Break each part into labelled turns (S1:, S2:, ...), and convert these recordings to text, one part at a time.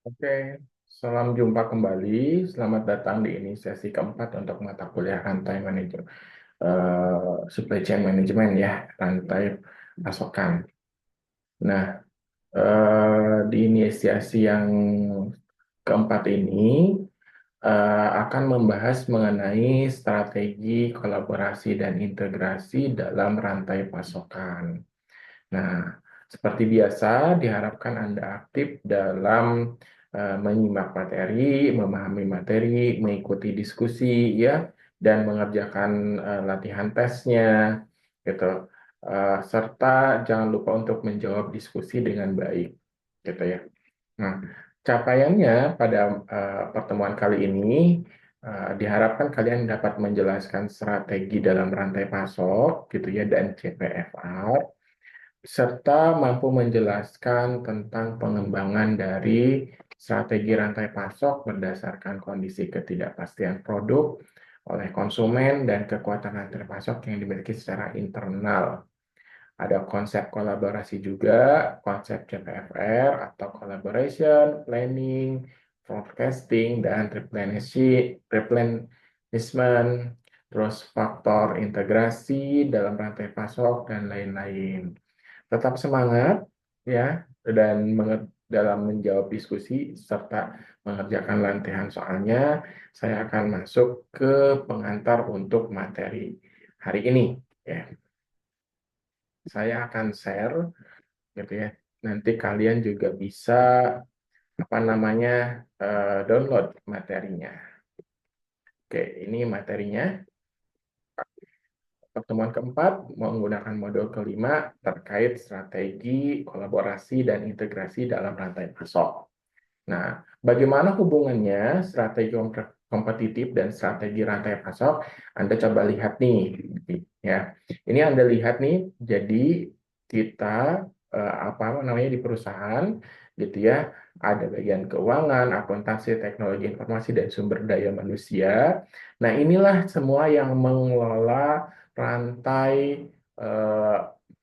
S1: Oke, salam jumpa kembali. Selamat datang di ini sesi keempat untuk mata kuliah rantai manajemen, supply chain management ya, rantai pasokan. Nah, di inisiasi yang keempat ini akan membahas mengenai strategi kolaborasi dan integrasi dalam rantai pasokan. Nah, seperti biasa, diharapkan Anda aktif dalam menyimak materi, memahami materi, mengikuti diskusi, ya, dan mengerjakan latihan tesnya, gitu. Serta jangan lupa untuk menjawab diskusi dengan baik, gitu ya. Nah, capaiannya pada pertemuan kali ini diharapkan kalian dapat menjelaskan strategi dalam rantai pasok, gitu ya, dan CPFR serta mampu menjelaskan tentang pengembangan dari strategi rantai pasok berdasarkan kondisi ketidakpastian produk oleh konsumen dan kekuatan rantai pasok yang dimiliki secara internal. Ada konsep kolaborasi juga, konsep CPFR atau collaboration, planning, forecasting, dan replenishment, terus faktor integrasi dalam rantai pasok, dan lain-lain. Tetap semangat ya dan dalam menjawab diskusi serta mengerjakan latihan soalnya. Saya akan masuk ke pengantar untuk materi hari ini ya. Saya akan share gitu ya. Nanti kalian juga bisa apa namanya download materinya. Oke, ini materinya. Pertemuan keempat menggunakan modul kelima terkait strategi, kolaborasi, dan integrasi dalam rantai pasok. Nah, bagaimana hubungannya strategi kompetitif dan strategi rantai pasok? Anda coba lihat nih, ya. Ini Anda lihat nih, jadi kita apa namanya di perusahaan, gitu ya, ada bagian keuangan, akuntansi, teknologi informasi, dan sumber daya manusia. Nah, inilah semua yang mengelola rantai eh,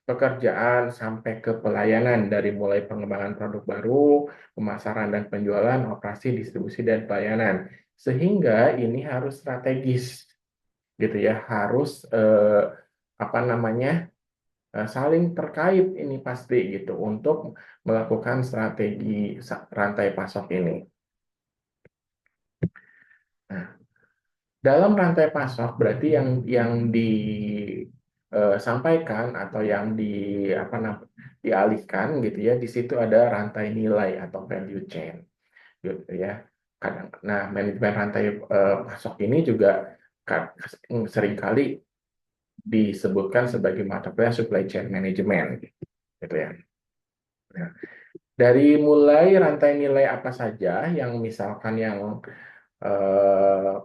S1: pekerjaan sampai ke pelayanan dari mulai pengembangan produk baru, pemasaran dan penjualan, operasi, distribusi, dan pelayanan. Sehingga ini harus strategis, gitu ya, harus apa namanya saling terkait ini pasti gitu untuk melakukan strategi rantai pasok ini. Nah, dalam rantai pasok berarti yang disampaikan atau yang apa dialihkan gitu ya, di situ ada rantai nilai atau value chain gitu ya. Kadang, nah manajemen rantai pasok ini juga seringkali disebutkan sebagai mata kuliah supply chain management gitu ya. Nah, dari mulai rantai nilai apa saja yang misalkan yang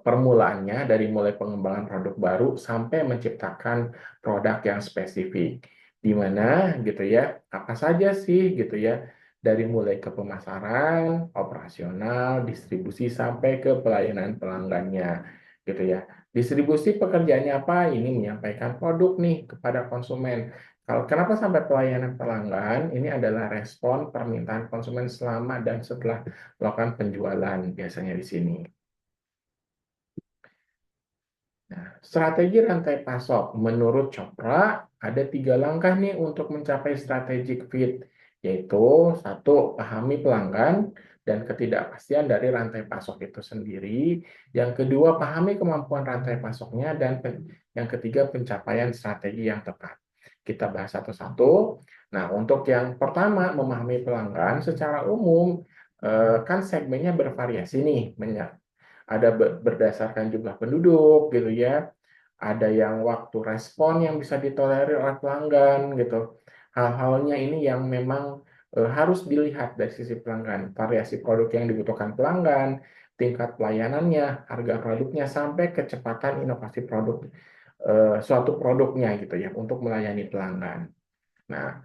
S1: permulaannya dari mulai pengembangan produk baru sampai menciptakan produk yang spesifik. Di mana gitu ya, apa saja sih gitu ya, dari mulai ke pemasaran, operasional, distribusi sampai ke pelayanan pelanggannya gitu ya. Distribusi pekerjaannya apa? Ini menyampaikan produk nih kepada konsumen. Kalau kenapa sampai pelayanan pelanggan? Ini adalah respon permintaan konsumen selama dan setelah melakukan penjualan biasanya di sini. Nah, strategi rantai pasok menurut Chopra ada 3 langkah nih untuk mencapai strategic fit, yaitu satu, pahami pelanggan dan ketidakpastian dari rantai pasok itu sendiri. Yang kedua, pahami kemampuan rantai pasoknya dan yang ketiga, pencapaian strategi yang tepat. Kita bahas satu-satu. Nah, untuk yang pertama, memahami pelanggan secara umum kan segmennya bervariasi nih, ada berdasarkan jumlah penduduk gitu ya, ada yang waktu respon yang bisa ditolerir oleh pelanggan gitu. Hal-halnya ini yang memang harus dilihat dari sisi pelanggan, variasi produk yang dibutuhkan pelanggan, tingkat pelayanannya, harga produknya, sampai kecepatan inovasi produk suatu produknya gitu ya untuk melayani pelanggan. Nah,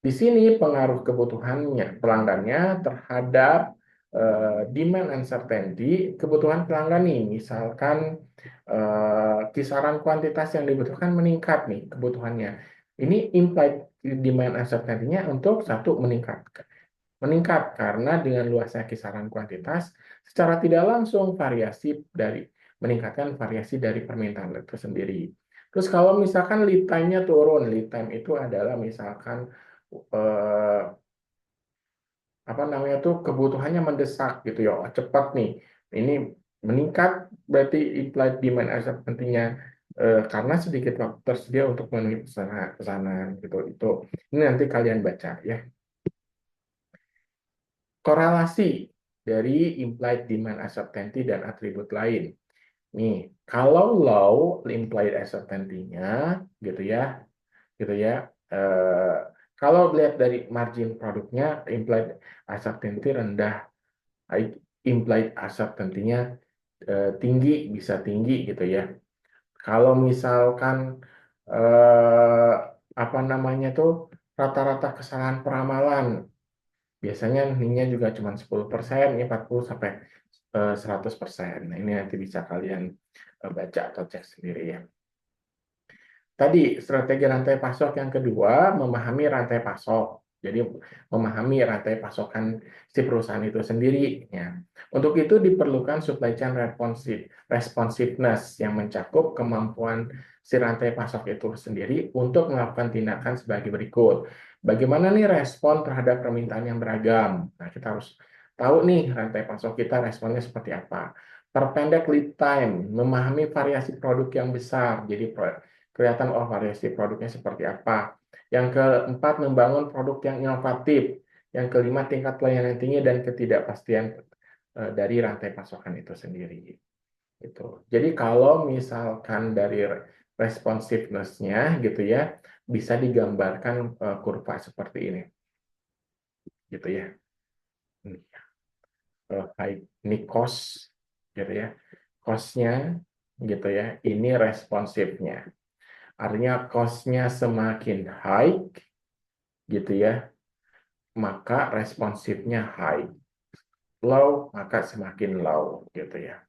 S1: di sini pengaruh kebutuhannya pelanggannya terhadap demand uncertainty, kebutuhan pelanggan nih, misalkan kisaran kuantitas yang dibutuhkan meningkat nih kebutuhannya. Ini implied demand uncertainty-nya untuk satu meningkat. meningkat karena dengan luasnya kisaran kuantitas secara tidak langsung meningkatkan variasi dari permintaan itu sendiri. Terus kalau misalkan lead time-nya turun, lead time itu adalah misalkan eh, apa namanya tuh kebutuhannya mendesak gitu ya, oh, cepat nih, ini meningkat berarti implied demand uncertainty-nya karena sedikit waktu tersedia untuk memenuhi pesanan gitu. Ini nanti kalian baca ya. Korelasi dari implied demand uncertainty dan atribut lain. Nih, kalau low implied uncertainty-nya gitu ya. Eh, Kalau lihat dari margin produknya, implied uncertainty rendah, implied uncertainty-nya tinggi, bisa tinggi gitu ya. Kalau misalkan eh, apa namanya tuh rata-rata kesalahan peramalan biasanya ininya juga cuma 10%, ini 40 sampai 100%. Nah, ini nanti bisa kalian baca atau cek sendiri ya. Tadi strategi rantai pasok yang kedua, memahami rantai pasok. Jadi memahami rantai pasokan si perusahaan itu sendiri. Ya. Untuk itu diperlukan supply chain responsiveness yang mencakup kemampuan si rantai pasok itu sendiri untuk melakukan tindakan sebagai berikut. Bagaimana nih respon terhadap permintaan yang beragam? Nah, kita harus tahu nih rantai pasok kita responnya seperti apa. Perpendek lead time, memahami variasi produk yang besar. Jadi kelihatan oh variasi produknya seperti apa. Yang keempat, membangun produk yang inovatif. Yang kelima, tingkat pelayanan tinggi dan ketidakpastian dari rantai pasokan itu sendiri. Gitu. Jadi kalau misalkan dari responsiveness-nya gitu ya, bisa digambarkan kurva seperti ini. Gitu ya. Ini cost gitu ya. Cost-nya gitu ya. Ini responsifnya. Artinya cost-nya semakin high, gitu ya, maka responsifnya high. Low, maka semakin low, gitu ya.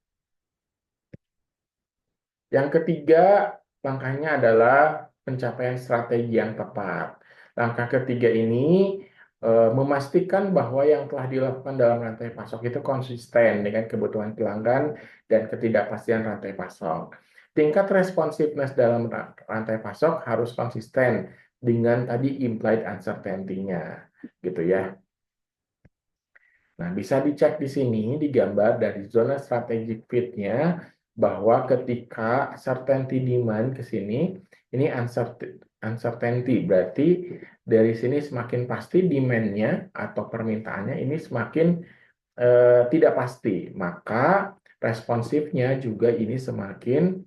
S1: Yang ketiga, langkahnya adalah pencapaian strategi yang tepat. Langkah ketiga ini memastikan bahwa yang telah dilakukan dalam rantai pasok itu konsisten dengan kebutuhan pelanggan dan ketidakpastian rantai pasok. Tingkat responsiveness dalam rantai pasok harus konsisten dengan tadi implied uncertainty-nya, gitu ya. Nah, bisa dicek di sini, digambar dari zona strategic fit-nya, bahwa ketika certainty demand ke sini, ini uncertainty, berarti dari sini semakin pasti demand-nya atau permintaannya ini semakin tidak pasti, maka responsifnya juga ini semakin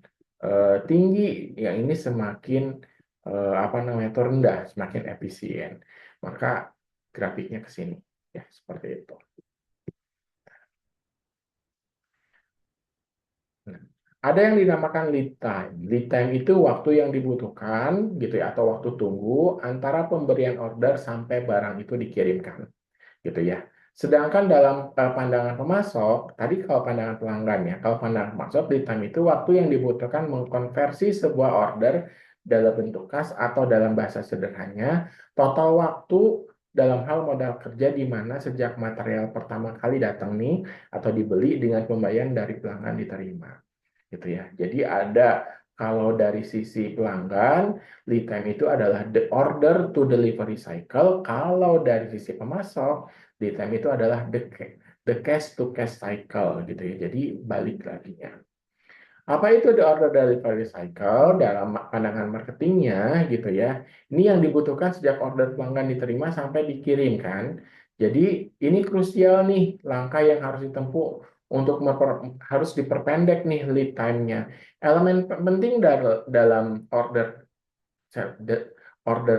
S1: tinggi, yang ini semakin apa namanya itu rendah, semakin efisien. Maka grafiknya ke sini, ya seperti itu. Nah, ada yang dinamakan lead time. Lead time itu waktu yang dibutuhkan gitu ya atau waktu tunggu antara pemberian order sampai barang itu dikirimkan gitu ya. Sedangkan dalam pandangan pemasok, tadi kalau pandangan pelanggan ya, kalau pandangan pemasok lead time itu waktu yang dibutuhkan mengkonversi sebuah order dalam bentuk kas atau dalam bahasa sederhananya total waktu dalam hal modal kerja di mana sejak material pertama kali datang nih atau dibeli dengan pembayaran dari pelanggan diterima gitu ya. Jadi ada kalau dari sisi pelanggan, lead time itu adalah the order to delivery cycle. Kalau dari sisi pemasok, lead time itu adalah the cash to cash cycle gitu ya. Jadi balik lagi ya. Apa itu the order delivery cycle dalam pandangan marketingnya gitu ya. Ini yang dibutuhkan sejak order pelanggan diterima sampai dikirimkan. Jadi ini krusial nih langkah yang harus ditempuh untuk harus diperpendek nih lead time-nya. Elemen penting dalam order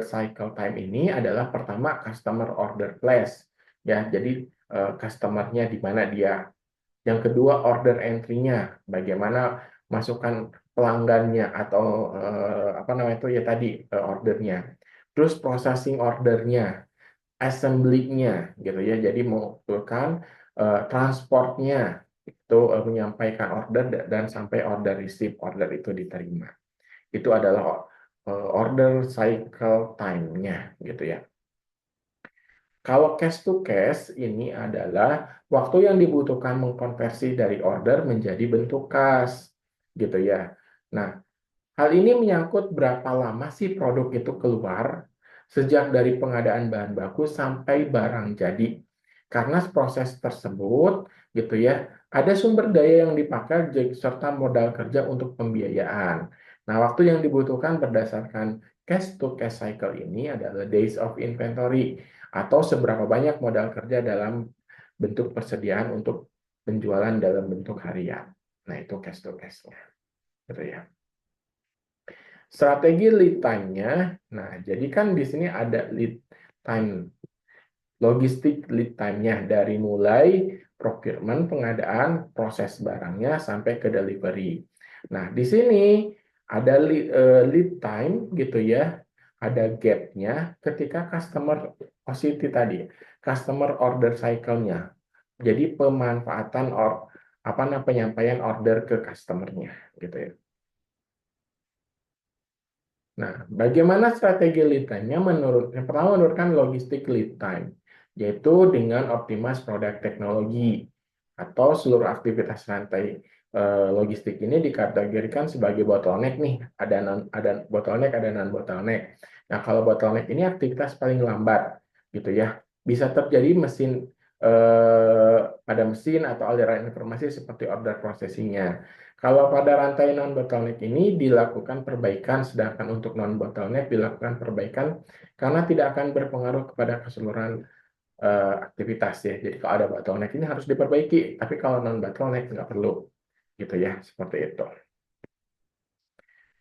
S1: cycle time ini adalah pertama customer order place ya. Jadi customer-nya di mana dia, yang kedua order entry-nya, bagaimana masukkan pelanggannya atau apa namanya itu ya tadi ordernya. Terus processing ordernya, assembly-nya gitu ya. Jadi mengumpulkan transportnya itu menyampaikan order dan sampai order receive, order itu diterima. Itu adalah order cycle time-nya gitu ya. Kalau cash to cash ini adalah waktu yang dibutuhkan mengkonversi dari order menjadi bentuk kas, gitu ya. Nah, hal ini menyangkut berapa lama sih produk itu keluar, sejak dari pengadaan bahan baku sampai barang jadi. Karena proses tersebut, gitu ya, ada sumber daya yang dipakai serta modal kerja untuk pembiayaan. Nah, waktu yang dibutuhkan berdasarkan cash to cash cycle ini adalah days of inventory atau seberapa banyak modal kerja dalam bentuk persediaan untuk penjualan dalam bentuk harian. Nah, itu cash to cash-nya. Gitu ya. Strategi lead time-nya, nah jadi kan di sini ada lead time, logistik lead time-nya dari mulai procurement, pengadaan, proses barangnya sampai ke delivery. Nah, di sini ada lead time gitu ya, ada gap-nya ketika customer OCT tadi, customer order cycle-nya. Jadi pemanfaatan apa namanya penyampaian order ke customer-nya gitu ya. Nah, bagaimana strategi lead time-nya? Yang pertama menurunkan logistik lead time, yaitu dengan optimize produk teknologi atau seluruh aktivitas rantai logistik ini dikategorikan sebagai bottleneck nih. Ada bottleneck, ada non bottleneck. Nah, kalau bottleneck ini aktivitas paling lambat, gitu ya. Bisa terjadi pada mesin atau aliran informasi seperti order processing-nya. Kalau pada rantai non-bottleneck ini dilakukan perbaikan, sedangkan untuk non-bottleneck dilakukan perbaikan karena tidak akan berpengaruh kepada keseluruhan aktivitas ya. Jadi kalau ada bottleneck ini harus diperbaiki, tapi kalau non-bottleneck nggak perlu, gitu ya, seperti itu.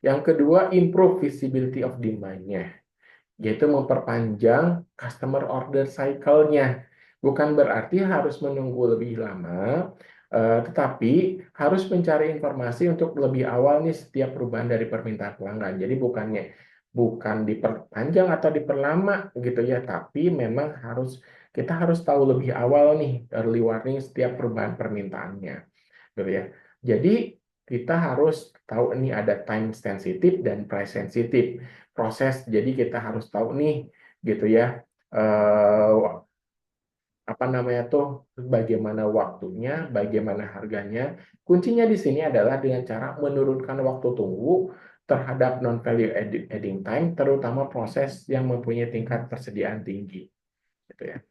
S1: Yang kedua, improve visibility of demand-nya, yaitu memperpanjang customer order cycle-nya. Bukan berarti harus menunggu lebih lama, tetapi harus mencari informasi untuk lebih awal nih setiap perubahan dari permintaan pelanggan. Jadi bukan diperpanjang atau diperlama gitu ya, tapi memang kita harus tahu lebih awal nih early warning setiap perubahan permintaannya, gitu ya. Jadi kita harus tahu ini ada time sensitif dan price sensitif proses. Jadi kita harus tahu nih gitu ya eh, apa namanya tuh bagaimana waktunya, bagaimana harganya. Kuncinya di sini adalah dengan cara menurunkan waktu tunggu terhadap non value adding time, terutama proses yang mempunyai tingkat persediaan tinggi, gitu ya.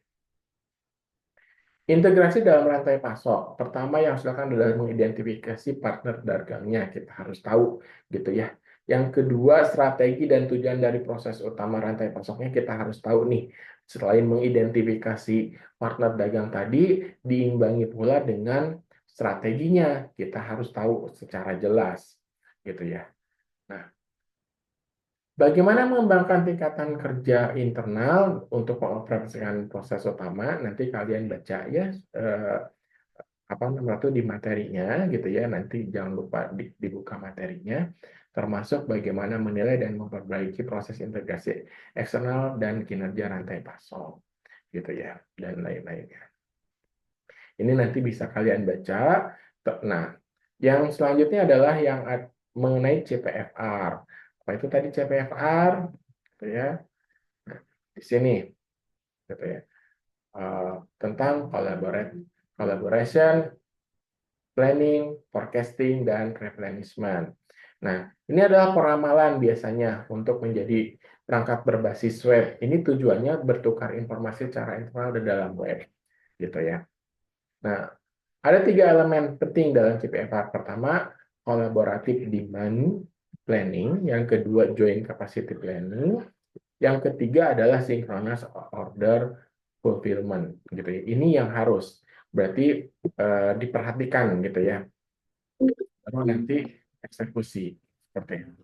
S1: Integrasi dalam rantai pasok. Pertama yang harus dilakukan adalah mengidentifikasi partner dagangnya. Kita harus tahu gitu ya. Yang kedua, strategi dan tujuan dari proses utama rantai pasoknya kita harus tahu nih. Selain mengidentifikasi partner dagang tadi, diimbangi pula dengan strateginya. Kita harus tahu secara jelas gitu ya. Nah, bagaimana mengembangkan tingkatan kerja internal untuk mengoperasikan proses utama? Nanti kalian baca ya eh, apa namanya tuh di materinya gitu ya. Nanti jangan lupa dibuka materinya, termasuk bagaimana menilai dan memperbaiki proses integrasi eksternal dan kinerja rantai pasok gitu ya, dan lain-lainnya. Ini nanti bisa kalian baca. Nah, yang selanjutnya adalah yang mengenai CPFR. Apa itu tadi CPFR? Gitu ya. Nah, di sini gitu ya. Tentang collaboration, planning, forecasting, dan replenishment. Nah, ini adalah peramalan biasanya untuk menjadi perangkat berbasis web. Ini tujuannya bertukar informasi secara internal di dalam web, gitu ya. Nah, ada 3 elemen penting dalam CPFR. Pertama, collaborative demand planning. Yang kedua, joint capacity planning. Yang ketiga adalah synchronous order fulfillment. Gitu ya. Ini yang harus berarti diperhatikan gitu ya. Baru nanti eksekusi seperti itu.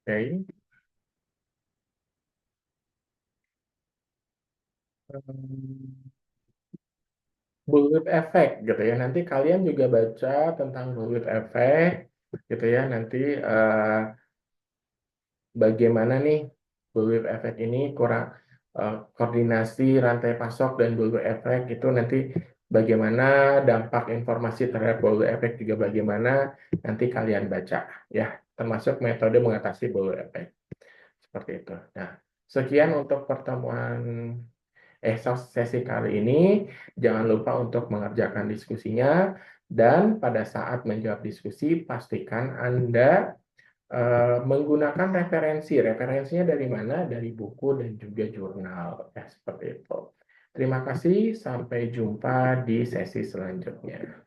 S1: Oke. Bullwhip effect gitu ya. Nanti kalian juga baca tentang bullwhip effect gitu ya. Nanti bagaimana nih bullwhip effect ini kurang koordinasi rantai pasok dan bullwhip effect itu nanti bagaimana dampak informasi terhadap bullwhip effect juga bagaimana nanti kalian baca ya. termasuk metode mengatasi bau efek. Seperti itu. Nah, sekian untuk pertemuan sesi kali ini. Jangan lupa untuk mengerjakan diskusinya dan pada saat menjawab diskusi pastikan Anda menggunakan referensi. Referensinya dari mana? Dari buku dan juga jurnal. Ya, seperti itu. Terima kasih. Sampai jumpa di sesi selanjutnya.